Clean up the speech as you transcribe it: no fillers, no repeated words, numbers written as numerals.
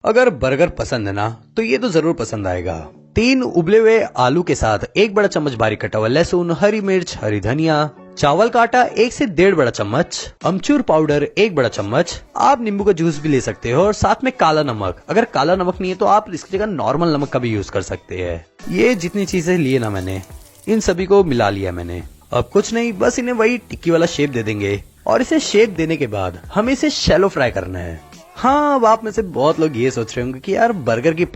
अगर बर्गर पसंद है ना तो ये तो जरूर पसंद आएगा। 3 उबले हुए आलू के साथ 1 बड़ा चम्मच बारीक कटा हुआ लहसुन, हरी मिर्च, हरी धनिया, चावल का आटा 1 से 1.5 बड़ा चम्मच, अमचूर पाउडर 1 बड़ा चम्मच, आप नींबू का जूस भी ले सकते हो और साथ में काला नमक। अगर काला नमक नहीं है तो आप इसकी जगह नॉर्मल नमक का भी यूज कर सकते हैं। ये जितनी चीजें लिए ना मैंने, इन सभी को मिला लिया मैंने। अब कुछ नहीं, बस इन्हें वही टिक्की वाला शेप दे देंगे और इसे शेप देने के बाद हमें इसे शैलो फ्राई करना है। हाँ, अब आप में से बहुत लोग ये सोच रहे होंगे कि यार बर्गर की